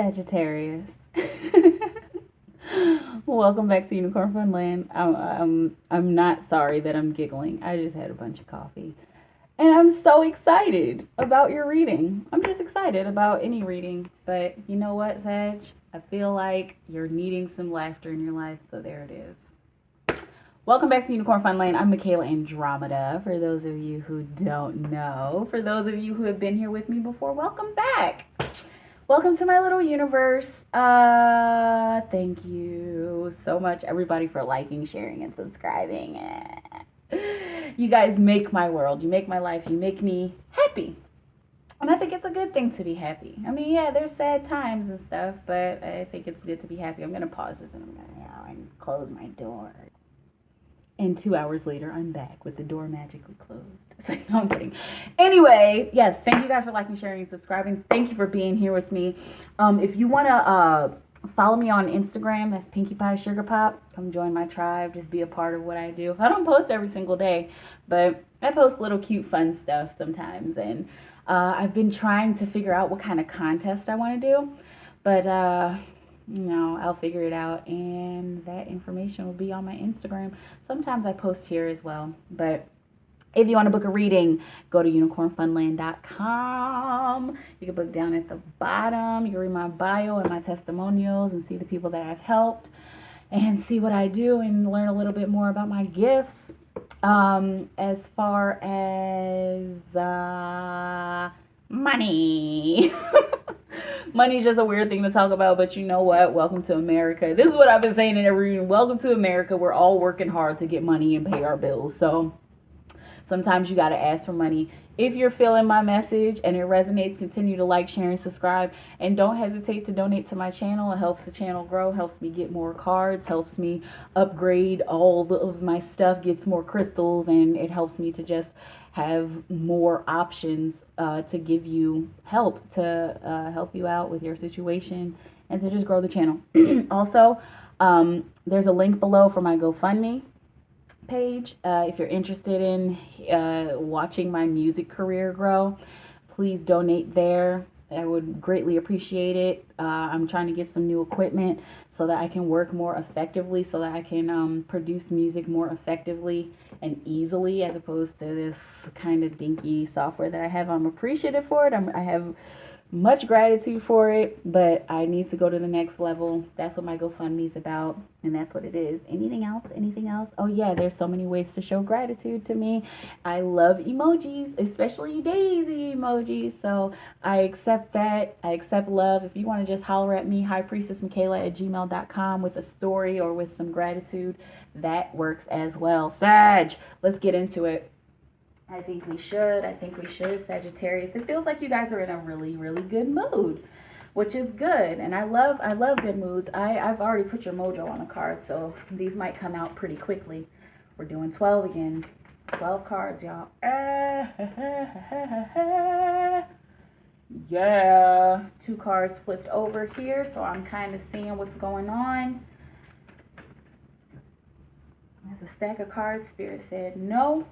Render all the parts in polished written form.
Sagittarius. Welcome back to Unicorn Fun Land. I'm not sorry that I'm giggling. I just had a bunch of coffee. And I'm so excited about your reading. I'm just excited about any reading. But you know what, Sag? I feel like you're needing some laughter in your life, so there it is. Welcome back to Unicorn Fun Land. I'm MikaelaAndromeda, for those of you who don't know. For those of you who have been here with me before, welcome back. Welcome to my little universe. Thank you so much, everybody, for liking, sharing, and subscribing. You guys make my world. You make my life. You make me happy. And I think it's a good thing to be happy. I mean, yeah, there's sad times and stuff, but I think it's good to be happy. I'm going to pause this and I'm going to close my door. And 2 hours later, I'm back with the door magically closed. So, no, I'm kidding. Anyway, yes, thank you guys for liking, sharing, and subscribing. Thank you for being here with me. If you want to follow me on Instagram, that's Pinkie Pie Sugar Pop. Come join my tribe. Just be a part of what I do. I don't post every single day, but I post little cute fun stuff sometimes. And I've been trying to figure out what kind of contest I want to do. But you know, I'll figure it out, and that information will be on my Instagram. Sometimes I post here as well, but if you want to book a reading, go to unicornfunland.com. You can book down at the bottom. You can read my bio and my testimonials and see the people that I've helped and see what I do and learn a little bit more about my gifts. As far as money. Money's just a weird thing to talk about, but you know what? Welcome to America. This is what I've been saying in every reading. Welcome to America. We're all working hard to get money and pay our bills. So sometimes you got to ask for money. If you're feeling my message and it resonates, continue to like, share, and subscribe. And don't hesitate to donate to my channel. It helps the channel grow, helps me get more cards, helps me upgrade all of my stuff, gets more crystals, and it helps me to just have more options to give you help, to help you out with your situation and to just grow the channel. Also, there's a link below for my GoFundMe page. If you're interested in watching my music career grow, please donate there. I would greatly appreciate it. I'm trying to get some new equipment so that I can work more effectively, so that I can produce music more effectively and easily, as opposed to this kind of dinky software that I have. I'm appreciative for it. I have much gratitude for it, but I need to go to the next level. That's what my GoFundMe is about, and that's what it is. Anything else? Anything else? Oh yeah, there's so many ways to show gratitude to me. I love emojis, especially daisy emojis, so I accept that. I accept love. If you want to just holler at me, highpriestessmikaela@gmail.com with a story or with some gratitude, that works as well. Sag, let's get into it. I think we should, Sagittarius. It feels like you guys are in a really, really good mood, which is good. And I love good moods. I've already put your mojo on a card, so these might come out pretty quickly. We're doing 12 again. 12 cards, y'all. Yeah. 2 cards flipped over here, so I'm kind of seeing what's going on. There's a stack of cards. Spirit said no.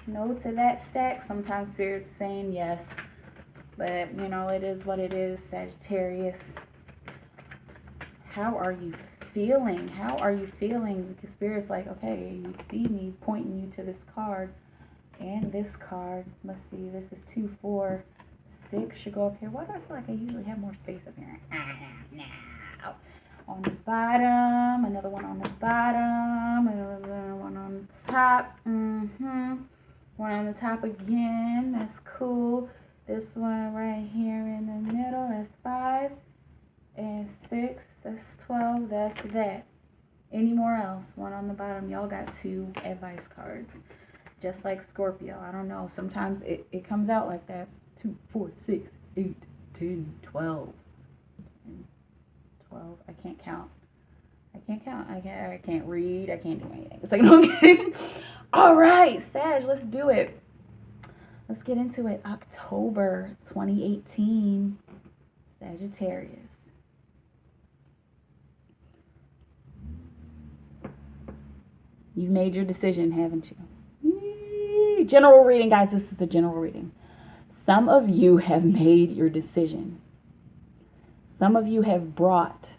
No to that stack. Sometimes Spirit's saying yes. But, you know, it is what it is, Sagittarius. How are you feeling? How are you feeling? Because Spirit's like, okay, you see me pointing you to this card and this card. Let's see, this is 2, 4, 6 should go up here. Why do I feel like I usually have more space up here? No. On the bottom, another one on the bottom, another one on the top. One on the top again. That's cool. This one right here in the middle. That's 5 and 6. That's 12. That's that. Any more else? One on the bottom. Y'all got 2 advice cards. Just like Scorpio. I don't know. Sometimes it comes out like that. 2, 4, 6, 8, 10, 12. 12. I can't count. I can't read. I can't do anything. It's like, no, I'm kidding. All right, Sag, let's do it. Let's get into it. October 2018, Sagittarius. You've made your decision, haven't you? General reading, guys. This is a general reading. Some of you have made your decision. Some of you have brought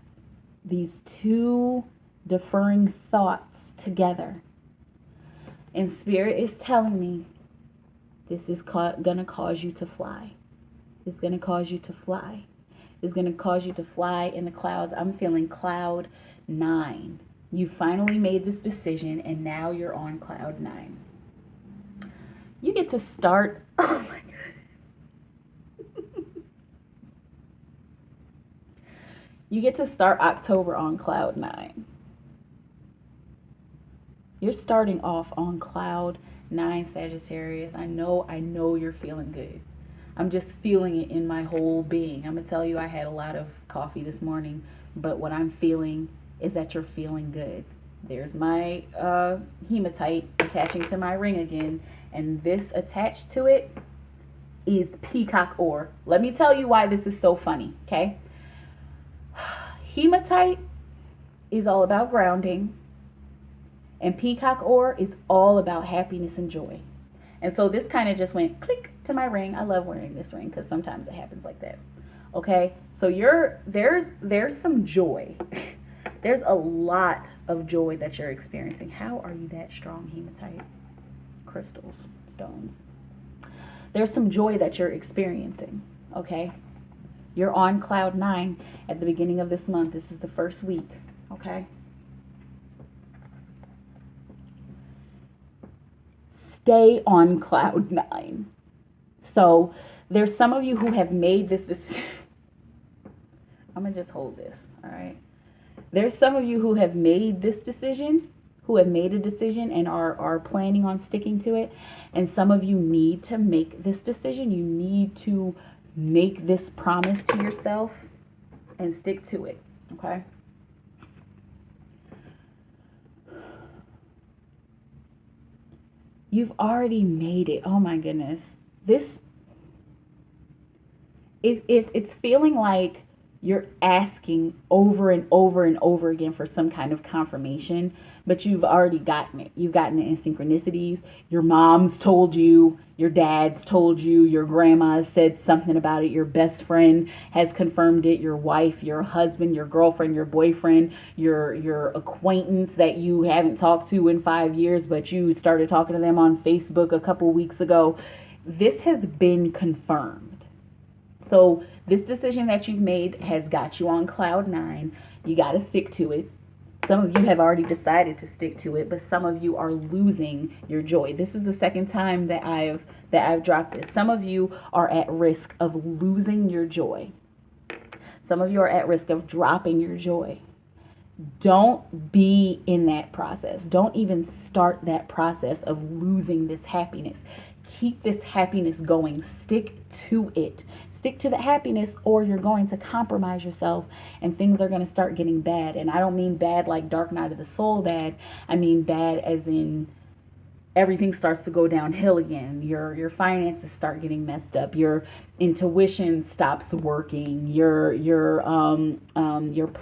these two differing thoughts together. And Spirit is telling me this is going to cause you to fly. It's going to cause you to fly. It's going to cause you to fly in the clouds. I'm feeling cloud 9. You finally made this decision, and now you're on cloud 9. You get to start. Oh my God. You get to start October on cloud 9. You're starting off on cloud 9, Sagittarius. I know you're feeling good. I'm just feeling it in my whole being. I'm going to tell you, I had a lot of coffee this morning, but what I'm feeling is that you're feeling good. There's my hematite attaching to my ring again, and this attached to it is peacock ore. Let me tell you why this is so funny, okay? Hematite is all about grounding, and peacock ore is all about happiness and joy. And so this kind of just went click to my ring. I love wearing this ring because sometimes it happens like that. Okay, so there's some joy. There's a lot of joy that you're experiencing. How are you that strong, hematite? Crystals, stones. There's some joy that you're experiencing. Okay, you're on cloud 9 at the beginning of this month. This is the first week. Okay. Stay on cloud 9. So there's some of you who have made this decision. I'm going to just hold this, all right? There's some of you who have made this decision, who have made a decision and are planning on sticking to it. And some of you need to make this decision. You need to make this promise to yourself and stick to it, okay? You've already made it. Oh my goodness. It's feeling like you're asking over and over and over again for some kind of confirmation, but you've already gotten it. You've gotten it in synchronicities. Your mom's told you, your dad's told you, your grandma said something about it, your best friend has confirmed it, your wife, your husband, your girlfriend, your boyfriend, your acquaintance that you haven't talked to in 5 years, but you started talking to them on Facebook a couple weeks ago. This has been confirmed. So this decision that you've made has got you on cloud 9. You got to stick to it. Some of you have already decided to stick to it, but some of you are losing your joy. This is the second time that I've dropped this. Some of you are at risk of losing your joy. Some of you are at risk of dropping your joy. Don't be in that process. Don't even start that process of losing this happiness. Keep this happiness going. Stick to it. Stick to the happiness, or you're going to compromise yourself and things are going to start getting bad. And I don't mean bad like Dark Night of the Soul bad. I mean bad as in everything starts to go downhill again. Your finances start getting messed up. Your intuition stops working. Your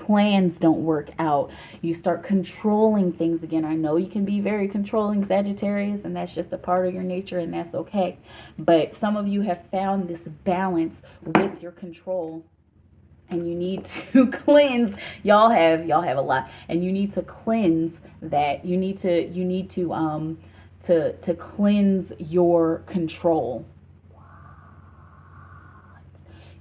plans don't work out. You start controlling things again. I know you can be very controlling, Sagittarius, and that's just a part of your nature, and that's okay. But some of you have found this balance with your control, and you need to cleanse. Y'all have a lot, and you need to cleanse that. You need to cleanse your control.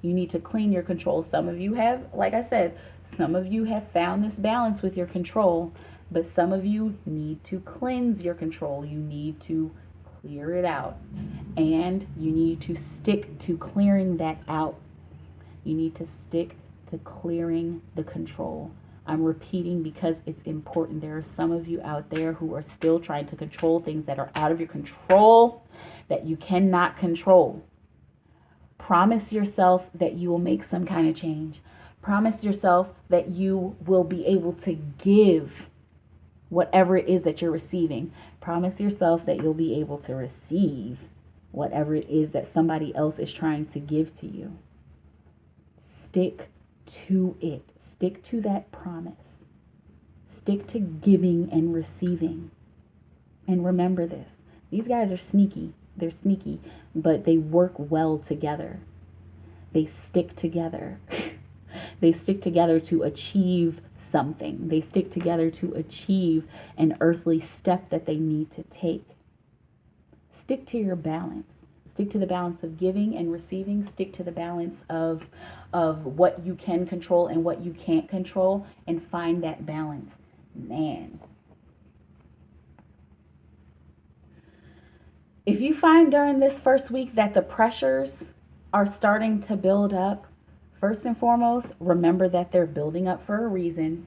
You need to clean your control. Some of you have, like I said, some of you have found this balance with your control, but some of you need to cleanse your control. You need to clear it out, and you need to stick to clearing that out. You need to stick to clearing the control. I'm repeating because it's important. There are some of you out there who are still trying to control things that are out of your control, that you cannot control. Promise yourself that you will make some kind of change. Promise yourself that you will be able to give whatever it is that you're receiving. Promise yourself that you'll be able to receive whatever it is that somebody else is trying to give to you. Stick to it. Stick to that promise. Stick to giving and receiving. And remember this. These guys are sneaky. They're sneaky, but they work well together. They stick together. They stick together to achieve something. They stick together to achieve an earthly step that they need to take. Stick to your balance. Stick to the balance of giving and receiving. Stick to the balance of what you can control and what you can't control, and find that balance. Man. If you find during this first week that the pressures are starting to build up, first and foremost, remember that they're building up for a reason.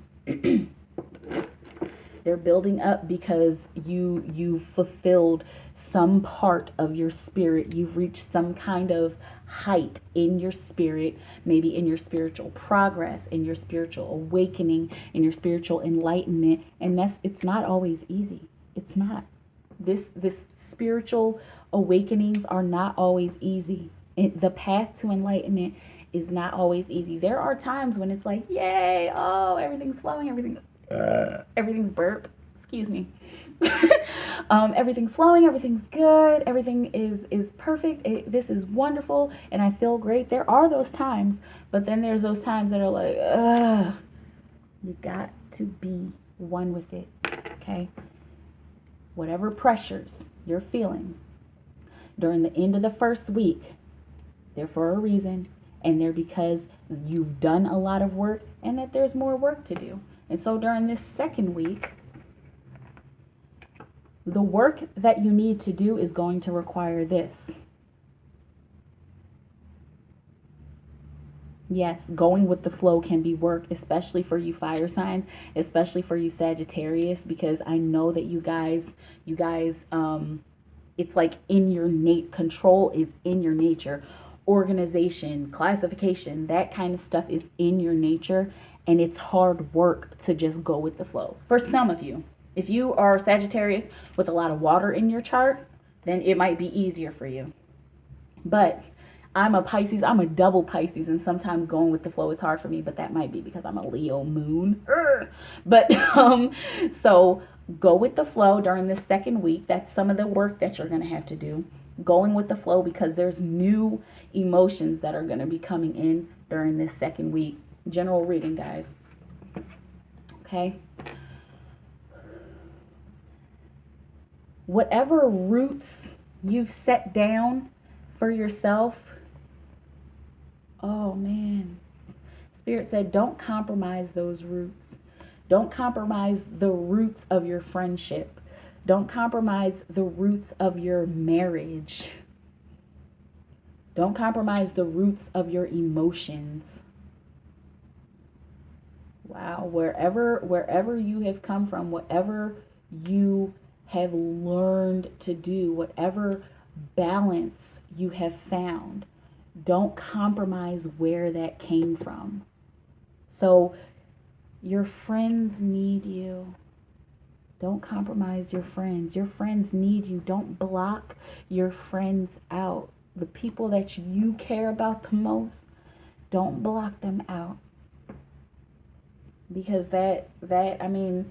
They're building up because you fulfilled some part of your spirit. You've reached some kind of height in your spirit, maybe in your spiritual progress, in your spiritual awakening, in your spiritual enlightenment. And it's not always easy. It's not. This spiritual awakenings are not always easy. The path to enlightenment is not always easy. There are times when it's like, yay, oh, everything's flowing, everything's burp. Excuse me. Everything's flowing, everything's good, everything is perfect. This is wonderful, and I feel great. There are those times, but then there's those times that are like, you got to be one with it. Okay? Whatever pressures you're feeling during the end of the first week, they're for a reason, and they're because you've done a lot of work and that there's more work to do. And so during this second week, the work that you need to do is going to require this. Yes, going with the flow can be work, especially for you fire signs, especially for you Sagittarius, because I know that you guys, it's like in your control is in your nature. Organization, classification, that kind of stuff is in your nature, and it's hard work to just go with the flow. For some of you, if you are Sagittarius with a lot of water in your chart, then it might be easier for you. But I'm a Pisces, I'm a double Pisces, and sometimes going with the flow is hard for me, but that might be because I'm a Leo moon. But so go with the flow during the second week. That's some of the work that you're going to have to do. Going with the flow because there's new emotions that are going to be coming in during this second week. General reading, guys. Okay? Whatever roots you've set down for yourself, oh man, Spirit said don't compromise those roots. Don't compromise the roots of your friendship. Don't compromise the roots of your marriage. Don't compromise the roots of your emotions. Wow, wherever you have come from, whatever you have learned to do, whatever balance you have found, don't compromise where that came from. So your friends need you. Don't compromise your friends. Your friends need you. Don't block your friends out. The people that you care about the most, don't block them out. Because I mean,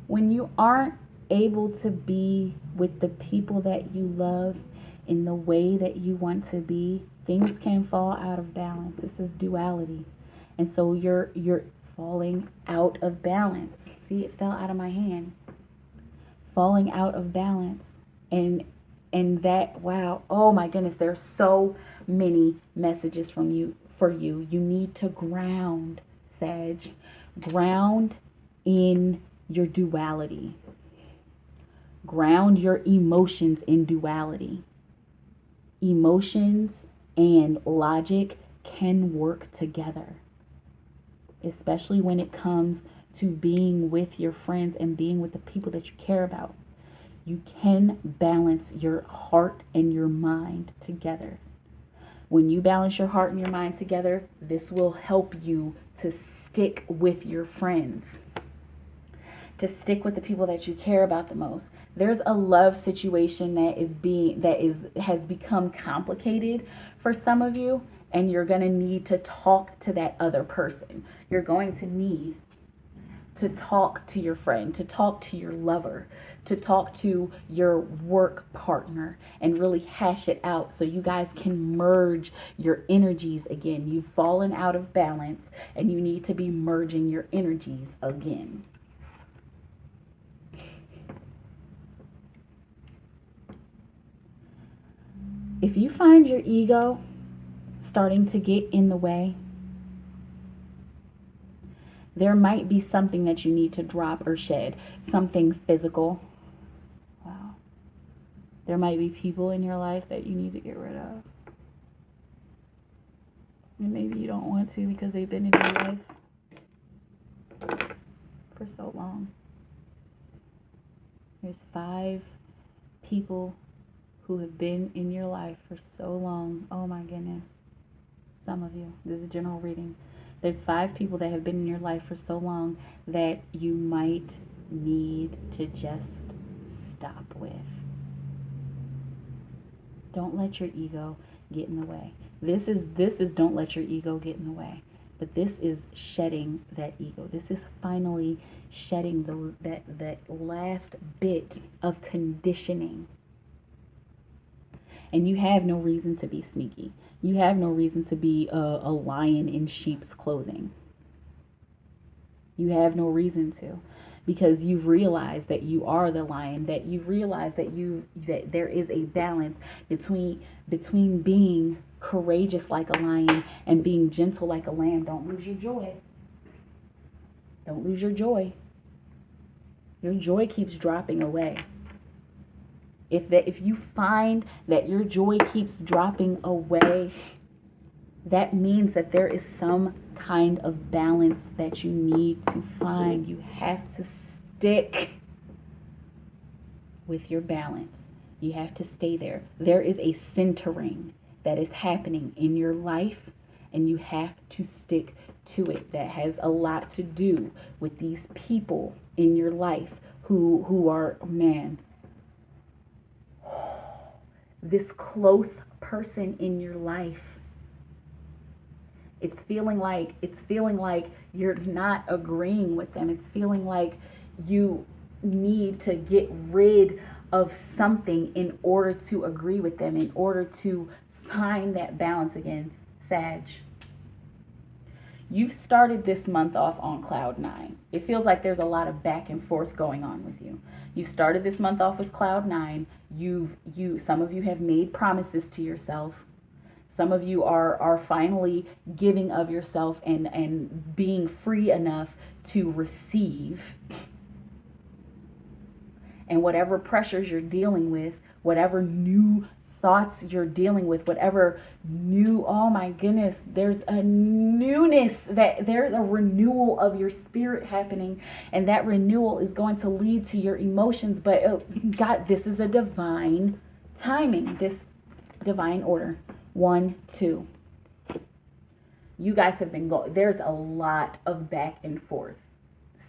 when you aren't able to be with the people that you love in the way that you want to be, things can fall out of balance. This is duality. And so you're falling out of balance. See, it fell out of my hand. Falling out of balance. And that, wow, oh my goodness, there's so many messages for you. You need to ground, Sag. Ground in your duality. Ground your emotions in duality. Emotions and logic can work together, especially when it comes to being with your friends and being with the people that you care about. You can balance your heart and your mind together. When you balance your heart and your mind together, this will help you to stick with your friends, to stick with the people that you care about the most. There's a love situation that has become complicated for some of you, and you're going to need to talk to that other person. You're going to need to talk to your friend, to talk to your lover, to talk to your work partner and really hash it out so you guys can merge your energies again. You've fallen out of balance and you need to be merging your energies again. If you find your ego starting to get in the way, there might be something that you need to drop or shed, something physical. Wow. There might be people in your life that you need to get rid of. And maybe you don't want to because they've been in your life for so long. There's 5 people who have been in your life for so long. Oh my goodness. Some of you. This is a general reading. There's 5 people that have been in your life for so long that you might need to just stop with. Don't let your ego get in the way. This is don't let your ego get in the way. But this is shedding that ego. This is finally shedding that last bit of conditioning. And you have no reason to be sneaky. You have no reason to be a lion in sheep's clothing. You have no reason to, because you've realized that you are the lion, that you've realized that there is a balance between being courageous like a lion and being gentle like a lamb. Don't lose your joy. Don't lose your joy. Your joy keeps dropping away. If you find that your joy keeps dropping away, that means that there is some kind of balance that you need to find. You have to stick with your balance. You have to stay there. There is a centering that is happening in your life, and you have to stick to it. That has a lot to do with these people in your life who are, man, this close person in your life. It's feeling like you're not agreeing with them. It's feeling like you need to get rid of something in order to agree with them, in order to find that balance again. Sag, you've started this month off on cloud 9. It feels like there's a lot of back and forth going on with you. You started this month off with cloud 9. Some of you have made promises to yourself. Some of you are finally giving of yourself and being free enough to receive. And whatever pressures you're dealing with, whatever new thoughts you're dealing with, whatever new, oh my goodness, there's a newness, there's a renewal of your spirit happening, and that renewal is going to lead to your emotions. But God, this is a divine timing, this divine order. 1, 2. You guys have been there's a lot of back and forth.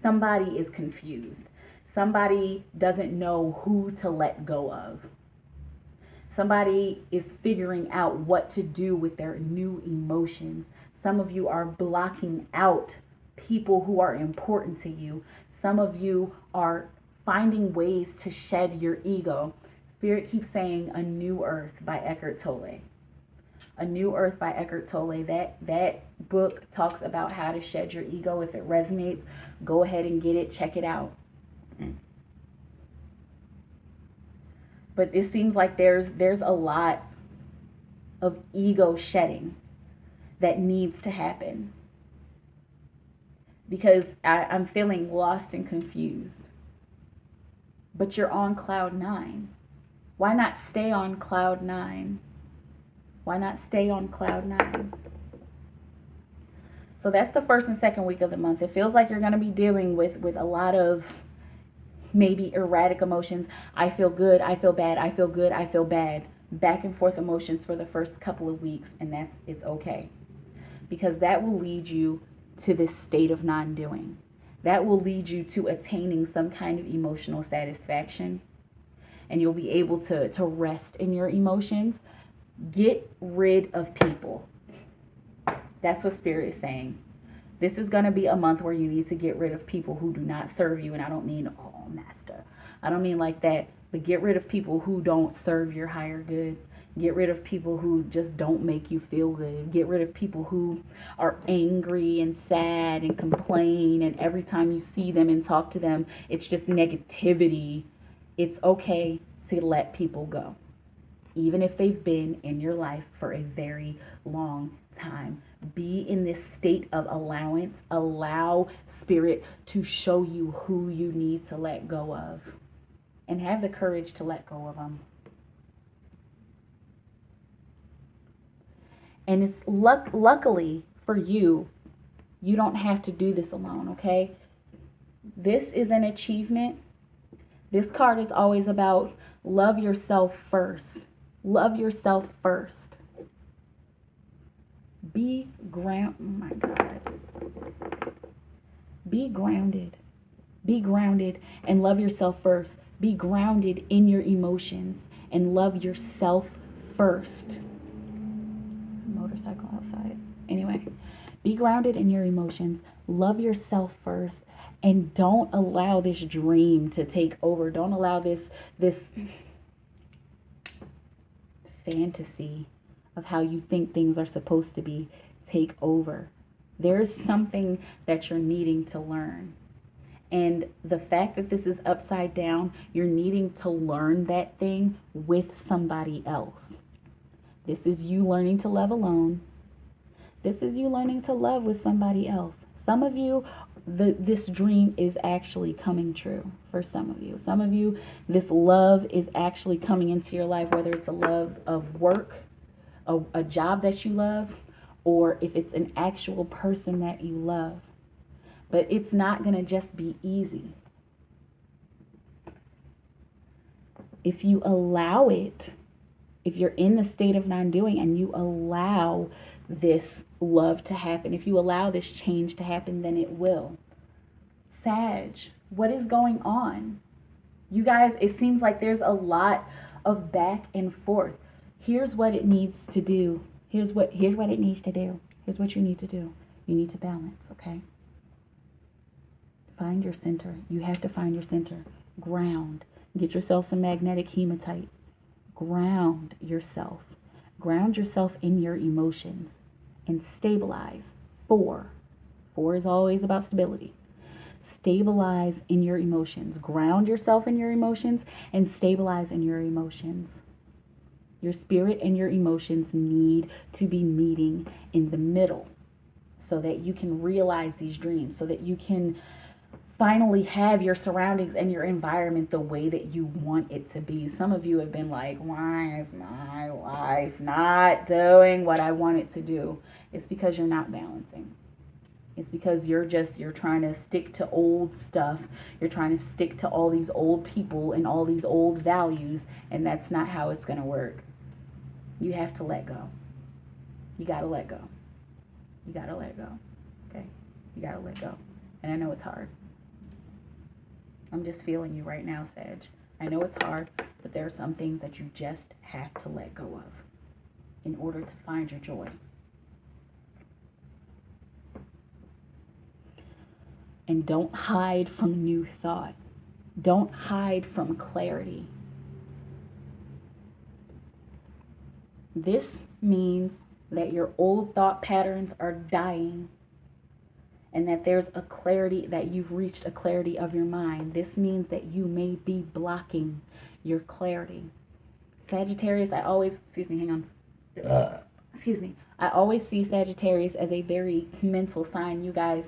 Somebody is confused. Somebody doesn't know who to let go of. Somebody is figuring out what to do with their new emotions. Some of you are blocking out people who are important to you. Some of you are finding ways to shed your ego. Spirit keeps saying A New Earth by Eckhart Tolle. A New Earth by Eckhart Tolle. That book talks about how to shed your ego. If it resonates, go ahead and get it. Check it out. But it seems like there's a lot of ego shedding that needs to happen. Because I'm feeling lost and confused. But you're on cloud 9. Why not stay on cloud 9? Why not stay on cloud 9? So that's the first and second week of the month. It feels like you're going to be dealing with a lot of maybe erratic emotions. I feel good, I feel bad, I feel good, I feel bad. Back and forth emotions for the first couple of weeks, and it's okay. Because that will lead you to this state of non-doing. That will lead you to attaining some kind of emotional satisfaction. And you'll be able to rest in your emotions. Get rid of people. That's what Spirit is saying. This is going to be a month where you need to get rid of people who do not serve you. And I don't mean, oh, master. I don't mean like that. But get rid of people who don't serve your higher good. Get rid of people who just don't make you feel good. Get rid of people who are angry and sad and complain. And every time you see them and talk to them, it's just negativity. It's okay to let people go, even if they've been in your life for a very long time. Be in this state of allowance. Allow spirit to show you who you need to let go of, and have the courage to let go of them. And it's luckily for you, you don't have to do this alone, okay? This is an achievement. This card is always about love yourself first. Love yourself first. Be oh my God. Be grounded. Be grounded and love yourself first. Be grounded in your emotions and love yourself first. Motorcycle outside. Anyway, be grounded in your emotions. Love yourself first. And don't allow this dream to take over. Don't allow this fantasy of how you think things are supposed to be take over. There's something that you're needing to learn. And the fact that this is upside down, you're needing to learn that thing with somebody else. This is you learning to love alone. This is you learning to love with somebody else. Some of you, this dream is actually coming true for some of you. Some of you, this love is actually coming into your life, whether it's a love of work, a job that you love, or if it's an actual person that you love. But it's not going to just be easy. If you allow it, if you're in the state of non-doing and you allow this love to happen, if you allow this change to happen, then it will. Sag, what is going on? You guys, it seems like there's a lot of back and forth. Here's what it needs to do. Here's what it needs to do. Here's what you need to do. You need to balance, okay? Find your center. You have to find your center. Ground. Get yourself some magnetic hematite. Ground yourself. Ground yourself in your emotions and stabilize. 4 is always about stability. Stabilize in your emotions. Ground yourself in your emotions and stabilize in your emotions. Your spirit and your emotions need to be meeting in the middle so that you can realize these dreams, so that you can finally have your surroundings and your environment the way that you want it to be. Some of you have been like, why is my life not doing what I want it to do? It's because you're not balancing. It's because you're trying to stick to old stuff. You're trying to stick to all these old people and all these old values, and that's not how it's going to work. You have to let go. You got to let go. You got to let go. Okay? You got to let go. And I know it's hard. I'm just feeling you right now, Sag. I know it's hard, but there are some things that you just have to let go of in order to find your joy. And don't hide from new thought. Don't hide from clarity. This means that your old thought patterns are dying and that there's a clarity, that you've reached a clarity of your mind. This means that you may be blocking your clarity. Sagittarius, I always see Sagittarius as a very mental sign. You guys,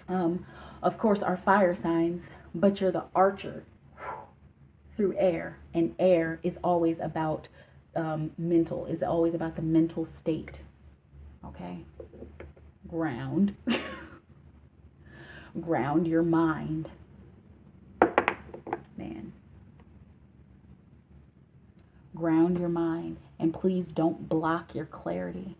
of course, are fire signs, but you're the archer through air, and air is always about mental, is always about the mental state. Okay? Ground. Ground your mind. Man. Ground your mind. And please don't block your clarity.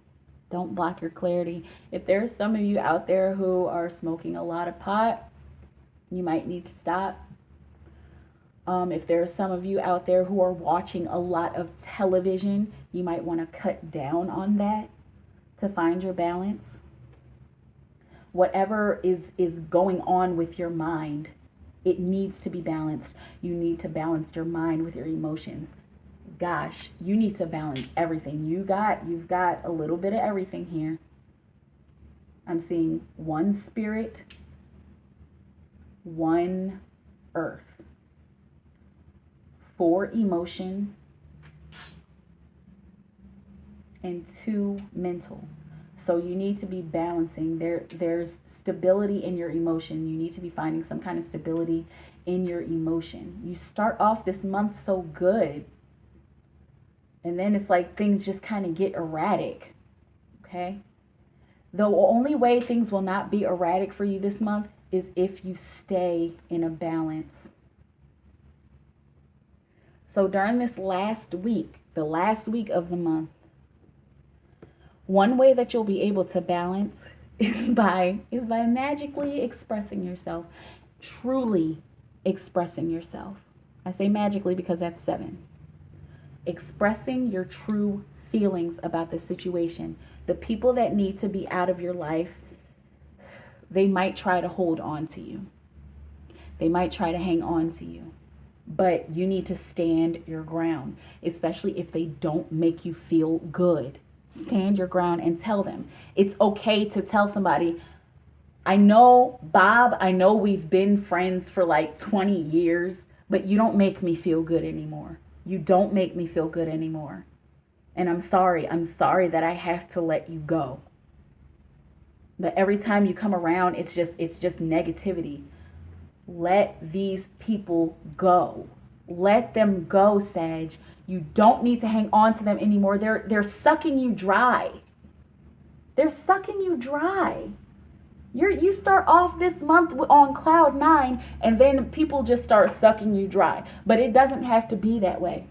Don't block your clarity. If there's some of you out there who are smoking a lot of pot, you might need to stop. If there's some of you out there who are watching a lot of television, you might want to cut down on that to find your balance. whatever is going on with your mind, it needs to be balanced. You need to balance your mind with your emotions. Gosh, you need to balance everything. You've got a little bit of everything here. I'm seeing 1 spirit, 1 earth, 4 emotion, and 2 mental. So you need to be balancing. There's stability in your emotion. You need to be finding some kind of stability in your emotion. You start off this month so good, and then it's like things just kind of get erratic. Okay? The only way things will not be erratic for you this month is if you stay in a balance. So during this last week, the last week of the month, one way that you'll be able to balance is by magically expressing yourself, truly expressing yourself. I say magically because that's 7. Expressing your true feelings about the situation. The people that need to be out of your life, they might try to hold on to you. They might try to hang on to you. But you need to stand your ground, especially if they don't make you feel good. Stand your ground and tell them. It's okay to tell somebody, I know, Bob, I know we've been friends for like 20 years, but you don't make me feel good anymore. You don't make me feel good anymore. And I'm sorry that I have to let you go. But every time you come around, it's just negativity. Let these people go. Let them go, Sag. You don't need to hang on to them anymore. They're sucking you dry. They're sucking you dry. You start off this month on cloud 9, and then people just start sucking you dry. But it doesn't have to be that way.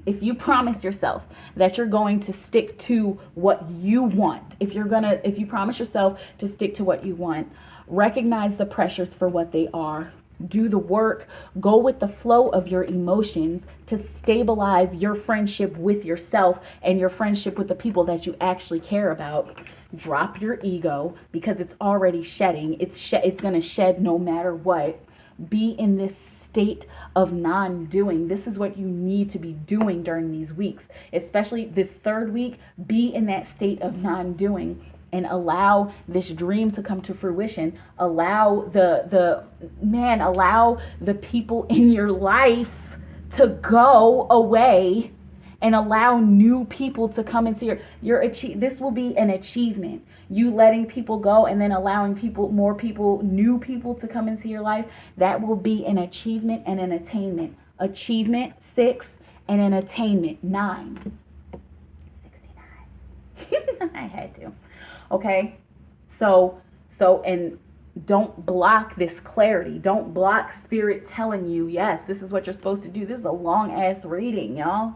If you promise yourself that you're going to stick to what you want, if you promise yourself to stick to what you want, recognize the pressures for what they are. Do the work. Go with the flow of your emotions to stabilize your friendship with yourself and your friendship with the people that you actually care about. Drop your ego because it's already shedding. It's going to shed no matter what. Be in this state of non-doing. This is what you need to be doing during these weeks, especially this 3rd week. Be in that state of non-doing and allow this dream to come to fruition. Allow allow the people in your life to go away and allow new people to come into your this will be an achievement. You letting people go and then allowing new people to come into your life, that will be an achievement and an attainment. Achievement 6 and an attainment 9. 69. I had to. Okay? So and don't block this clarity. Don't block spirit telling you, yes, this is what you're supposed to do. This is a long ass reading, y'all.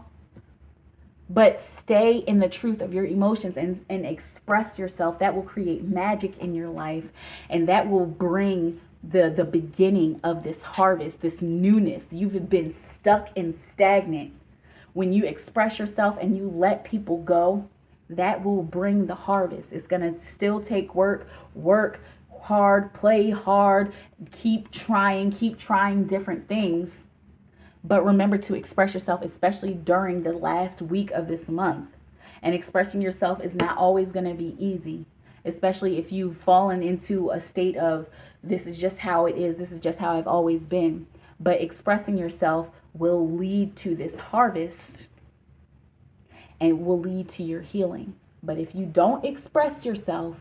But stay in the truth of your emotions and express yourself. That will create magic in your life. And that will bring the beginning of this harvest, this newness. You've been stuck and stagnant. When you express yourself and you let people go, that will bring the harvest. It's going to still take work hard, play hard, keep trying different things. But remember to express yourself, especially during the last week of this month. And expressing yourself is not always going to be easy, especially if you've fallen into a state of, this is just how it is, this is just how I've always been. But expressing yourself will lead to this harvest and will lead to your healing. But if you don't express yourself,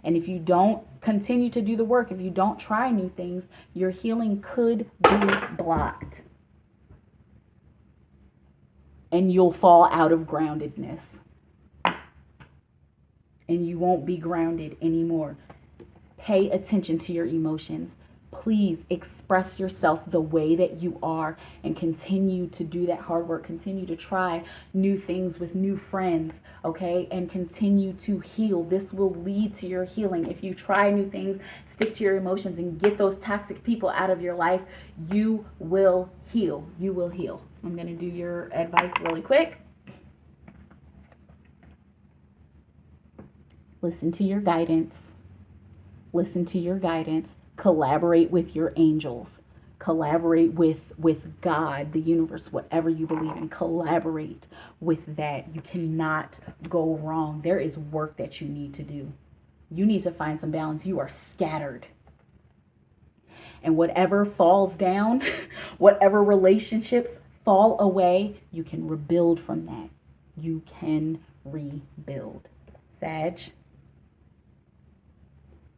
and if you don't continue to do the work, if you don't try new things, your healing could be blocked. And you'll fall out of groundedness. And you won't be grounded anymore. Pay attention to your emotions. Please express yourself the way that you are and continue to do that hard work. Continue to try new things with new friends, okay? And continue to heal. This will lead to your healing. If you try new things, stick to your emotions, and get those toxic people out of your life, you will heal. You will heal. I'm going to do your advice really quick. Listen to your guidance. listen to your guidance, collaborate with your angels, collaborate with God, the universe, whatever you believe in. Collaborate with that. You cannot go wrong. There is work that you need to do. You need to find some balance. You are scattered. And whatever falls down, whatever relationships fall away, you can rebuild from that. You can rebuild. Sag,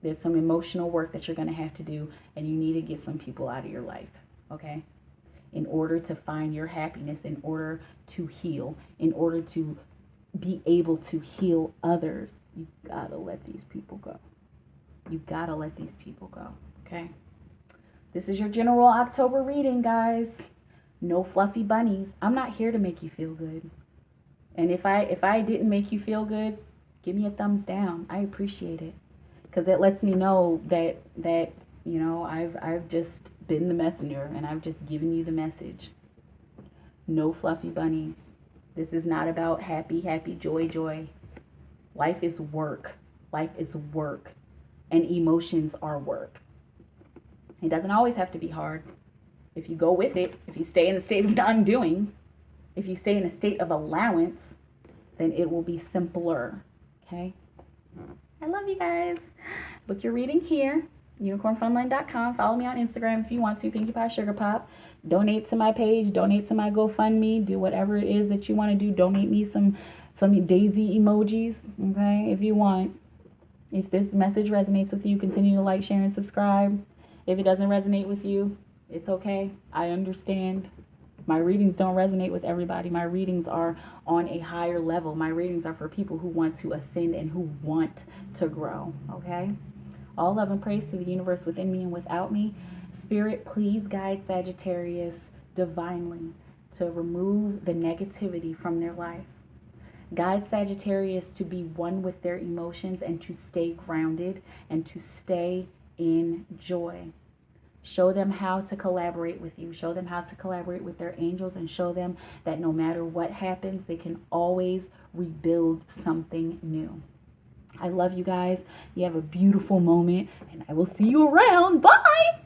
there's some emotional work that you're going to have to do, and you need to get some people out of your life, okay? In order to find your happiness, in order to heal, in order to be able to heal others, you gotta let these people go. You gotta let these people go, okay? This is your general October reading, guys. No fluffy bunnies. I'm not here to make you feel good. And if I didn't make you feel good, give me a thumbs down. I appreciate it. Because it lets me know that you know, I've just been the messenger and I've just given you the message. No fluffy bunnies. This is not about happy, joy. Life is work. Life is work. And emotions are work. It doesn't always have to be hard. If you go with it, if you stay in the state of undoing, if you stay in a state of allowance, then it will be simpler. Okay? I love you guys. Book your reading here, unicornfunline.com. Follow me on Instagram if you want to, Pinkie Pie Sugar Pop. Donate to my page, donate to my GoFundMe, do whatever it is that you want to do. Donate me some daisy emojis, okay, if you want. If this message resonates with you, continue to like, share, and subscribe. If it doesn't resonate with you, it's okay. I understand. My readings don't resonate with everybody. My readings are on a higher level. My readings are for people who want to ascend and who want to grow, okay? All love and praise to the universe within me and without me. Spirit, please guide Sagittarius divinely to remove the negativity from their life. Guide Sagittarius to be one with their emotions and to stay grounded and to stay in joy. Show them how to collaborate with you. Show them how to collaborate with their angels, and show them that no matter what happens, they can always rebuild something new. I love you guys. You have a beautiful moment, and I will see you around. Bye!